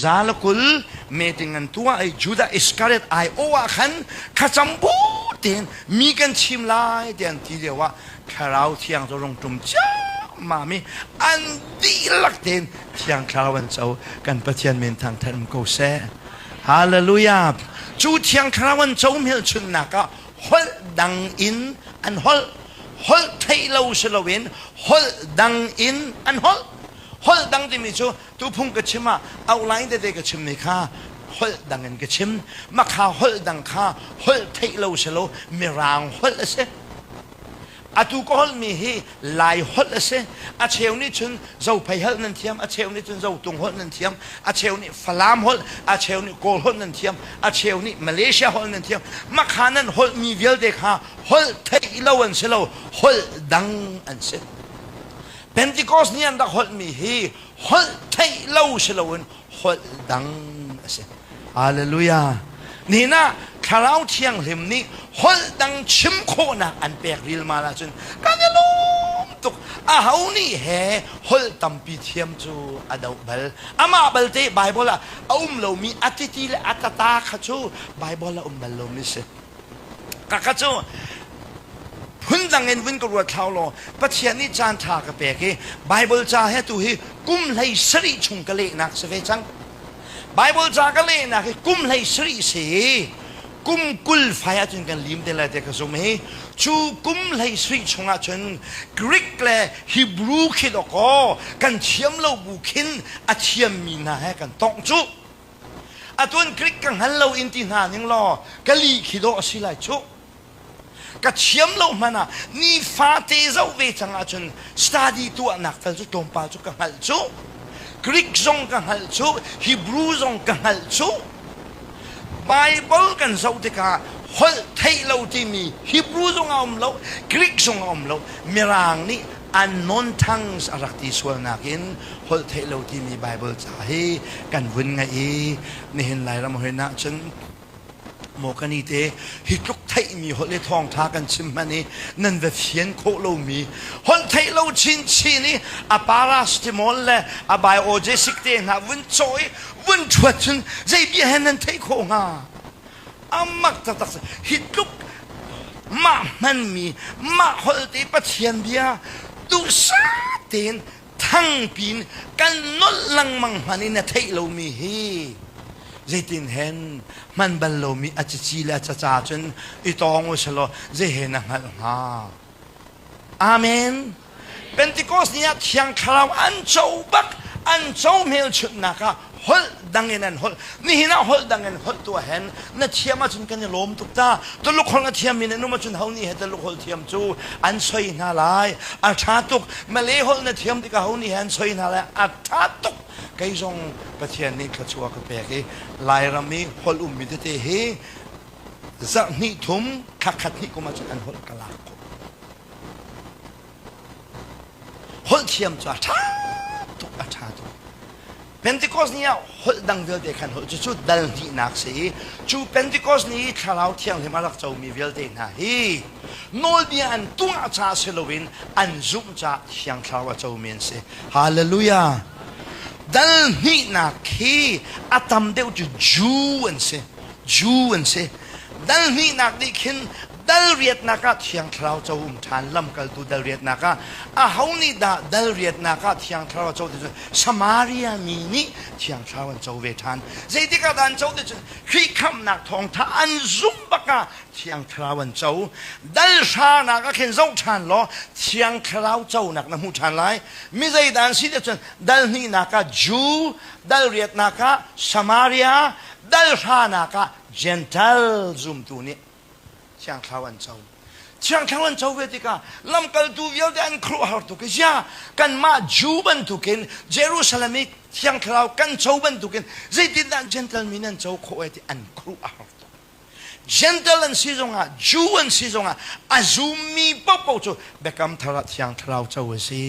ซาลกุลเมติงันตัวไอจูดาอิสการ์ตไอโอวะขันขจัมบูเตียนมีกันชิมลายเตียนที่เดียวว่าคาราเที่ยงจะลงจุ่มจ้ามามีอันดีลักเตียนเที่ยงคาราวันเจ้ากันประเทียนเมนทางทันมโกเซ่ฮาเลลูยาจูเที่ยงคาราวันเจ้าเมียชุนนักะฮอลดังอินอันฮอลไทยเราเชลวินฮอลดังอินอันฮอลดังที่มีจูตุพุงกระชิมเอาไลน์เด็กกระชิมนี่ค่ะฮอลดังเงินกระชิมมาข่าฮอลดังค่ะฮอลไทยเราเชลมีรางฮอลเสอาตุกฮอลมีฮีลายฮอลเสอาเชลนี่ชุนเจ้าไปฮอลนั่นเทียมอาเชลนี่ชุนเจ้าตุงฮอลนั่นเทียมอาเชลนี่ฟลามฮอลอาเชลนี่โกลฮอลนั่นเทียมอาเชลนี่มาเลเซียฮอลนั่นเทียมมาข่านั้นฮอลมีเวลเด็กค่ะฮอลไทยเราอันเชลฮอลดังอันเสเพนติคอสนี่อันดักฮอลมีฮีฮอลไทยเราเชลวันฮอลดังเสฮาเลลูยานี่นะคาราวเที่ยงเห็มนี้ฮอลดังชิมโคนะอันเปกริลมาละจนกันยลมตุกอาเฮานี่แห่ฮอลตัมปีเทียมจูอดาวเบลอามาเบลเตไบเบิลละเรามีอัติติและอัตตาขจูไบเบิลละเบลเรามิเสกะขจูหุ่นดังเงินวินกรัวเท้าโลปัจเจียนี่จานทากระเปกไบเบิลจ่าให้ตัวฮีกุมไหสริชุงกะเลนักเสวจังไบเบิลจากะเลนักกุมไหสริเสกุมกุลไฟอาจนกันลิมเดลเดกสมัยจูกุมไหสริชงอาจนกรีกและฮีบรูคิดออกกันเทียมเราบุคินอาเทียมมีนาให้กันต้องจูอาตัวกรีกกันฮันเราอินตินานิงลอกะลีคิดอสิไลจูกัดเชื่อมโลมันอ่ะนี่ฟาเตเจ้าเวทังอาจนสตาดีตัวนักแต่จุดตรงป่าจุดกังหัลจูกรีกซงกังหัลจูฮีบรูซงกังหัลจูไบเบิลกันเจ้าติกาฮอลไทยเราที่มีฮีบรูซงเอามโลกรีกซงเอามโลมีรางนี่อันนนทังสรักที่ส่วนนักอินฮอลไทยเราที่มีไบเบิลจ่าให้กันวุ่นไงนี่เห็นไรเราเห็นนะฉันโมกันนี่เตะฮิตลุกไทยมีฮอลเลทองทากันชิมมันนี่นั่นเวฟเชียนโคโลมีฮอลไทยเราชินชีนี่อาปาราสติมอลเล่อาไบโอเจสิกเตนะวุ่นจอยวุ่นชวดจนใจเบี้ยนั่นไทยโคงาอามักตักฮิตลุกมามันมีมาฮอลเตปะเชียนเบียดูซาเตนทั้งปีนกันนนลังมังมันนี่นะไทยเรามีเฮใจตินเห็นมันบรรลุมีอาจจะจีและจะจ่าจนอีตองอุชโลใจเห็นนะมันมาอาเมนเป็นที่ก็สิ่งที่ยังคราวอันเจ้าบักอันเจ้าเมลชุดนะคะฮอลดังเงินฮอลนี่นะฮอลดังเงินฮอลตัวเห็นนั่นเทียมมาจนกันยังล้มตุกตาตัวลูกคนละเทียมมีนั่นมาจนเฮานี่เห็นตัวลูกคนเทียมจูอันสวยน่าลายอันชาตุกมาเลฮอลนั่นเทียมที่กับเฮานี่เห็นสวยน่าลายอันชาตุกไกจงประเทศนี้ขชัวกระเปกลายรามีฮอลมิดเตเฮจะนิทุมขัดนี่ก็มาจากอันฮอลกลาโกฮอลเทียมจ้าชาตุกอาชาตุกเพนติคอสนี้ฮอลดังเวลเดกันฮอลจุดดัลที่นักสิจูเพนติคอสนี้คราวเที่ยงที่มาลักเจ้ามีเวลเดนะฮีโนลเบียนตัวอาชาเซโลวินอันซุ่มจ้าเที่ยงคราวเจ้ามีนสิฮาเลลูยาดัลนี่นักฮีอาตัมเดียวจะจูอันเสดัลนี่นักดิคินดัลเรียดนักเที่ยงคราวเจ้าทานลำกัลตูดัลเรียดนักอาเฮานี่ดัลเรียดนักเที่ยงคราวเจ้าดิสมารียมีนี่เที่ยงคราวเจ้าเวทานใจที่กระดานเจ้าดิคือคำนักทองท่าอันซุ่มปะกะเที่ยงคราวเจ้าดัลชานักเข็นเจ้าทานล้อเที่ยงคราวเจ้านักน้ำหูทานไรมิใจดันสิเดชดัลนี่นักจูดัลเรียดนักสมารียดัลชานักเจนทัลซุ่มตัวนี้เที่ยงคราวเจ้าเที่ยงคราวเจ้าเวทีกาลำกัลตูวิลเดนครูฮาร์ตุกิจากันมาจูบันตุกินเยรูซาเล็มเที่ยงคราวกันเจ้าบันตุกินใจติดดันเจนทัลมินันเจ้าโคเอติอันครูฮาร์ตุเจนทัลอันซีซงอ่ะจูอันซีซงอ่ะอาซูมีป๊อปป๊อจูเบกัมทารัตเที่ยงคราวเจ้าสิ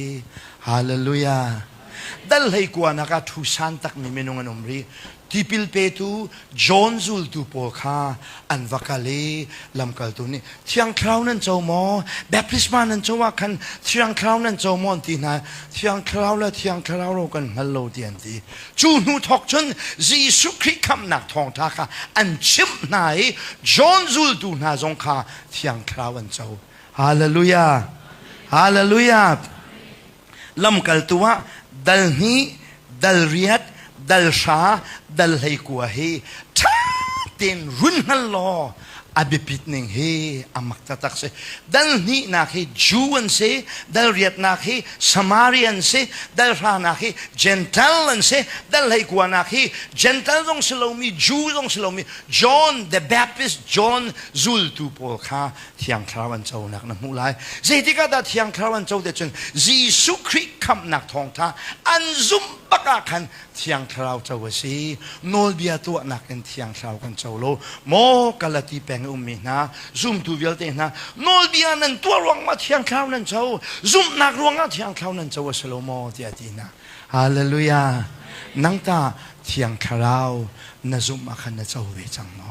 ฮาเลลูยา dal hay kwa naka thusan tak mi menungan umri tipil petu John zul tu polkha an vakale lamkal tu ni thiang khraw nan chawmo baptisma nan chawa khan thiang khraw nan chawmon ti na thiang khraw la thiang khraw ro kan hallo tian ti chu nu thok chun jisu khri kham nak thong tha kha an chim nai John zul tu na zong kha thiang khraw an chaw hallelujah hallelujah lamkal tuwa dal ni dal riat dal sha dal hay kwa he tha tin run hal lo abipit ning he amak tatak se dal ni na he Jew se dal riat na he Samarian se dal sha na he Gentile se dal hay kwa na he Gentile dong Salome Jew dong Salome John the Baptist John zul tu pol kha thiang khrawan chaw nak na mulai zeitika da thiang khrawan chaw de chun Jisu Christ kham nak thong tha an zum baka khan thiang khraw chaw si nol bia tu nak en thiang khraw kan chaw lo mo kalati peng ummi na zum tu vel te na nol bia nan tu ruang ma thiang khraw nan chaw zum nak ruang a thiang khraw nan chaw salomo ti atina hallelujah nang ta thiang khraw na zum ma khan na chaw ve chang no